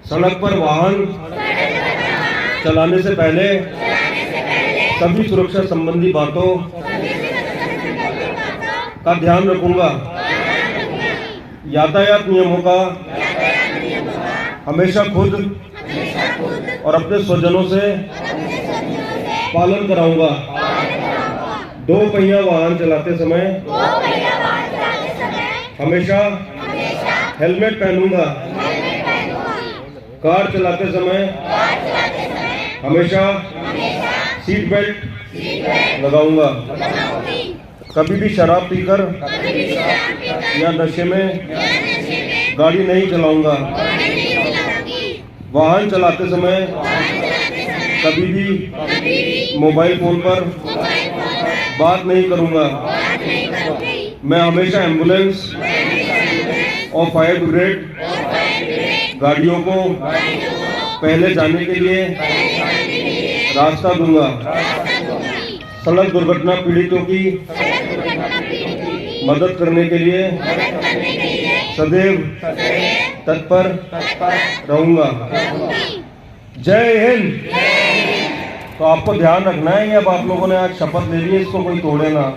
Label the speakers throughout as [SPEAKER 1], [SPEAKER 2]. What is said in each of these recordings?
[SPEAKER 1] सड़क पर वाहन चलाने से पहले सभी सुरक्षा संबंधी बातों का ध्यान रखूंगा। यातायात नियमों का हमेशा खुद और अपने स्वजनों से पालन कराऊंगा। दो पहिया वाहन चलाते समय हमेशा हेलमेट पहनूंगा। कार चलाते समय हमेशा सीट बेल्ट लगाऊंगा। कभी भी शराब पीकर या नशे में गाड़ी नहीं चलाऊंगा। वाहन चलाते समय कभी भी मोबाइल फोन पर बात नहीं करूंगा। मैं हमेशा एम्बुलेंस और फायर ब्रिगेड गाड़ियों को पहले जाने के लिए रास्ता दूंगा। सड़क दुर्घटना पीड़ितों की मदद करने के लिए सदैव तत्पर रहूंगा। जय हिंद। तो आपको ध्यान रखना है कि अब आप लोगों ने आज शपथ ले ली है, इसको कोई तोड़े ना।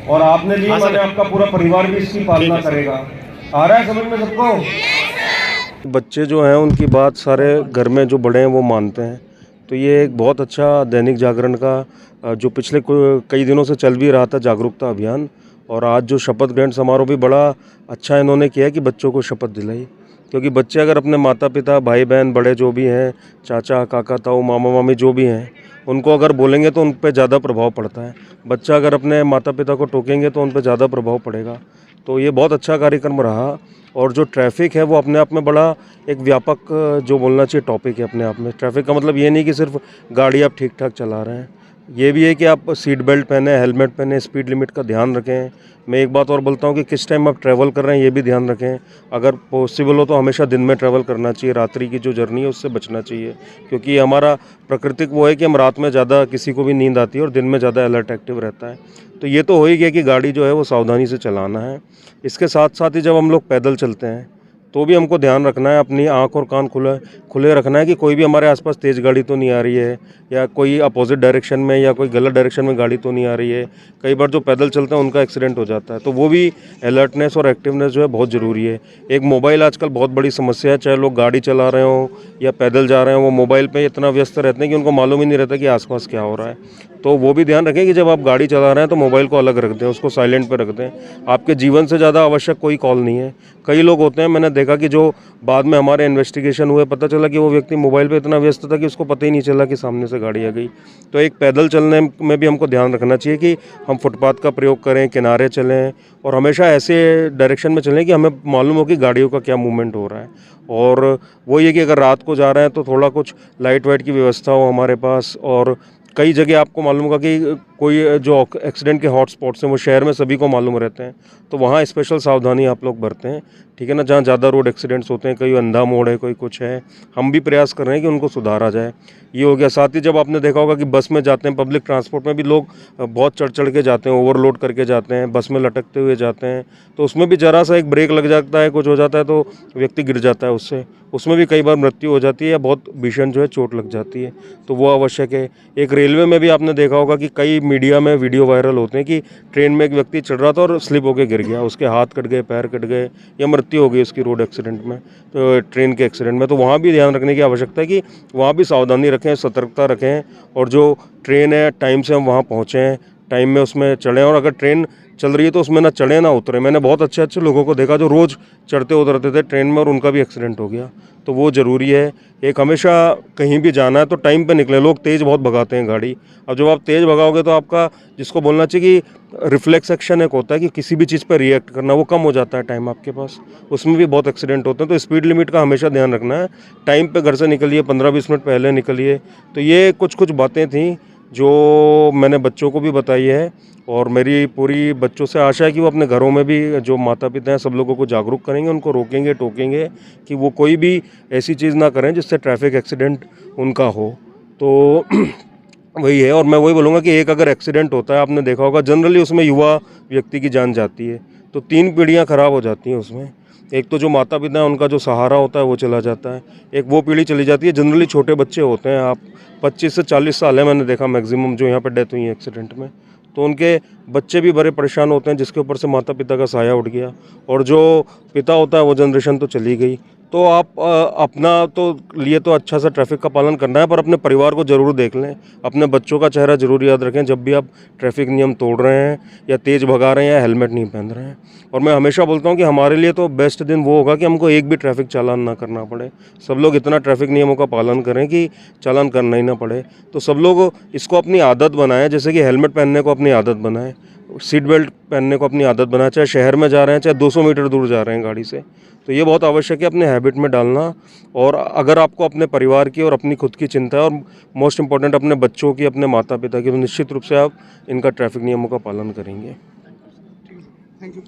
[SPEAKER 1] और आपने ली, मैंने आपका पूरा परिवार भी इसकी पालना करेगा। आ रहा है समझ में सबको? बच्चे जो हैं उनकी बात सारे घर में जो बड़े हैं वो मानते हैं। तो ये एक बहुत अच्छा दैनिक जागरण का जो पिछले कई दिनों से चल भी रहा था जागरूकता अभियान, और आज जो शपथ ग्रहण समारोह भी बड़ा अच्छा इन्होंने किया कि बच्चों को शपथ दिलाई। क्योंकि बच्चे अगर अपने माता पिता, भाई बहन, बड़े जो भी हैं, चाचा काका ताऊ मामा मामी जो भी हैं, उनको अगर बोलेंगे तो उन पर ज़्यादा प्रभाव पड़ता है। बच्चा अगर अपने माता पिता को टोकेंगे तो उन पर ज़्यादा प्रभाव पड़ेगा। तो ये बहुत अच्छा कार्यक्रम रहा। और जो ट्रैफिक है वो अपने आप में बड़ा एक व्यापक जो बोलना चाहिए टॉपिक है अपने आप में। ट्रैफिक का मतलब ये नहीं कि सिर्फ गाड़ी आप ठीक ठाक चला रहे हैं, ये भी है कि आप सीट बेल्ट पहने, हेलमेट पहने, स्पीड लिमिट का ध्यान रखें। मैं एक बात और बोलता हूँ कि किस टाइम आप ट्रैवल कर रहे हैं ये भी ध्यान रखें। अगर पॉसिबल हो तो हमेशा दिन में ट्रैवल करना चाहिए। रात्रि की जो जर्नी है उससे बचना चाहिए, क्योंकि हमारा प्राकृतिक वो है कि हम रात में ज़्यादा, किसी को भी नींद आती है और दिन में ज़्यादा अलर्ट एक्टिव रहता है। तो ये तो हो ही गया कि गाड़ी जो है वो सावधानी से चलाना है। इसके साथ साथ ही जब हम लोग पैदल चलते हैं तो भी हमको ध्यान रखना है, अपनी आँख और कान खुले रखना है कि कोई भी हमारे आसपास तेज़ गाड़ी तो नहीं आ रही है, या कोई अपोजिट डायरेक्शन में या कोई गलत डायरेक्शन में गाड़ी तो नहीं आ रही है। कई बार जो पैदल चलते हैं उनका एक्सीडेंट हो जाता है। तो वो भी अलर्टनेस और एक्टिवनेस जो है बहुत ज़रूरी है। एक मोबाइल आजकल बहुत बड़ी समस्या है, चाहे लोग गाड़ी चला रहे हों या पैदल जा रहे हों, वो मोबाइल पर इतना व्यस्त रहते हैं कि उनको मालूम ही नहीं रहता कि आसपास क्या हो रहा है। तो वो भी ध्यान रखें कि जब आप गाड़ी चला रहे हैं तो मोबाइल को अलग रख दें, उसको साइलेंट पे रख दें। आपके जीवन से ज़्यादा आवश्यक कोई कॉल नहीं है। कई लोग होते हैं, मैंने देखा कि जो बाद में हमारे इन्वेस्टिगेशन हुए पता चला कि वो व्यक्ति मोबाइल पे इतना व्यस्त था कि उसको पता ही नहीं चला कि सामने से गाड़ी आ गई। तो एक पैदल चलने में भी हमको ध्यान रखना चाहिए कि हम फुटपाथ का प्रयोग करें, किनारे चलें, और हमेशा ऐसे डायरेक्शन में चलें कि हमें मालूम हो कि गाड़ियों का क्या मूवमेंट हो रहा है। और वो ये कि अगर रात को जा रहे हैं तो थोड़ा कुछ लाइट वाइट की व्यवस्था हो हमारे पास। और कई जगह आपको मालूम होगा कि कोई जो एक्सीडेंट के हॉट स्पॉट्स हैं वो शहर में सभी को मालूम रहते हैं, तो वहाँ स्पेशल सावधानी आप लोग बरतें, ठीक है ना। जहाँ ज़्यादा रोड एक्सीडेंट्स होते हैं, कोई अंधा मोड़ है, कोई कुछ है, हम भी प्रयास कर रहे हैं कि उनको सुधारा जाए। ये हो गया। साथ ही जब आपने देखा होगा कि बस में जाते हैं, पब्लिक ट्रांसपोर्ट में भी लोग बहुत चढ़ के जाते हैं, ओवरलोड करके जाते हैं, बस में लटकते हुए जाते हैं, तो उसमें भी ज़रा सा एक ब्रेक लग जाता है, कुछ हो जाता है तो व्यक्ति गिर जाता है, उसमें भी कई बार मृत्यु हो जाती है या बहुत भीषण जो है चोट लग जाती है। तो वो आवश्यक है। एक रेलवे में भी आपने देखा होगा कि कई मीडिया में वीडियो वायरल होते हैं कि ट्रेन में एक व्यक्ति चढ़ रहा था और स्लिप होकर गिर गया, उसके हाथ कट गए, पैर कट गए, या मृत्यु हो गई उसकी रोड एक्सीडेंट में, तो ट्रेन के एक्सीडेंट में। तो वहाँ भी ध्यान रखने की आवश्यकता है कि वहाँ भी सावधानी रखें, सतर्कता रखें, और जो ट्रेन है टाइम से हम वहाँ पहुँचें, टाइम में उसमें चढ़ें। और अगर ट्रेन चल रही है तो उसमें ना चढ़े ना उतरे। मैंने बहुत अच्छे लोगों को देखा जो रोज़ चढ़ते उतरते थे ट्रेन में और उनका भी एक्सीडेंट हो गया। तो वो ज़रूरी है। एक हमेशा कहीं भी जाना है तो टाइम पे निकले। लोग तेज़ बहुत भगाते हैं गाड़ी। अब जब आप तेज़ भगाओगे तो आपका, जिसको बोलना चाहिए कि रिफ्लेक्स एक्शन एक होता है कि किसी भी चीज़ पर रिएक्ट करना, वो कम हो जाता है टाइम आपके पास, उसमें भी बहुत एक्सीडेंट होते हैं। तो स्पीड लिमिट का हमेशा ध्यान रखना है। टाइम पर घर से निकलिए, 15-20 मिनट पहले निकलिए। तो ये कुछ बातें थी जो मैंने बच्चों को भी बताई है, और मेरी पूरी बच्चों से आशा है कि वो अपने घरों में भी जो माता पिता हैं सब लोगों को जागरूक करेंगे, उनको रोकेंगे टोकेंगे कि वो कोई भी ऐसी चीज़ ना करें जिससे ट्रैफिक एक्सीडेंट उनका हो। तो वही है। और मैं वही बोलूँगा कि एक अगर एक्सीडेंट होता है, आपने देखा होगा जनरली उसमें युवा व्यक्ति की जान जाती है, तो 3 पीढ़ियाँ ख़राब हो जाती हैं उसमें। एक तो जो माता पिता है उनका जो सहारा होता है वो चला जाता है, एक वो पीढ़ी चली जाती है। जनरली छोटे बच्चे होते हैं, आप 25 से 40 साल है मैंने देखा मैक्सिमम जो यहाँ पे डेथ हुई है एक्सीडेंट में, तो उनके बच्चे भी बड़े परेशान होते हैं जिसके ऊपर से माता पिता का साया उठ गया, और जो पिता होता है वो जनरेशन तो चली गई। तो आप अपना तो लिए तो अच्छा सा ट्रैफिक का पालन करना है, पर अपने परिवार को ज़रूर देख लें, अपने बच्चों का चेहरा ज़रूर याद रखें जब भी आप ट्रैफिक नियम तोड़ रहे हैं या तेज़ भगा रहे हैं या हेलमेट नहीं पहन रहे हैं। और मैं हमेशा बोलता हूँ कि हमारे लिए तो बेस्ट दिन वो होगा कि हमको एक भी ट्रैफिक चालान ना करना पड़े, सब लोग इतना ट्रैफिक नियमों का पालन करें कि चालान करना ही ना पड़े। तो सब लोग इसको अपनी आदत बनाएं, जैसे कि हेलमेट पहनने को अपनी आदत बनाएं, सीट बेल्ट पहनने को अपनी आदत बनाएं, चाहे शहर में जा रहे हैं चाहे 200 मीटर दूर जा रहे हैं गाड़ी से। तो ये बहुत आवश्यक है अपने हैबिट में डालना। और अगर आपको अपने परिवार की और अपनी खुद की चिंता है, और मोस्ट इम्पॉर्टेंट अपने बच्चों की, अपने माता पिता की, तो निश्चित रूप से आप इनका ट्रैफिक नियमों का पालन करेंगे।
[SPEAKER 2] Thank you.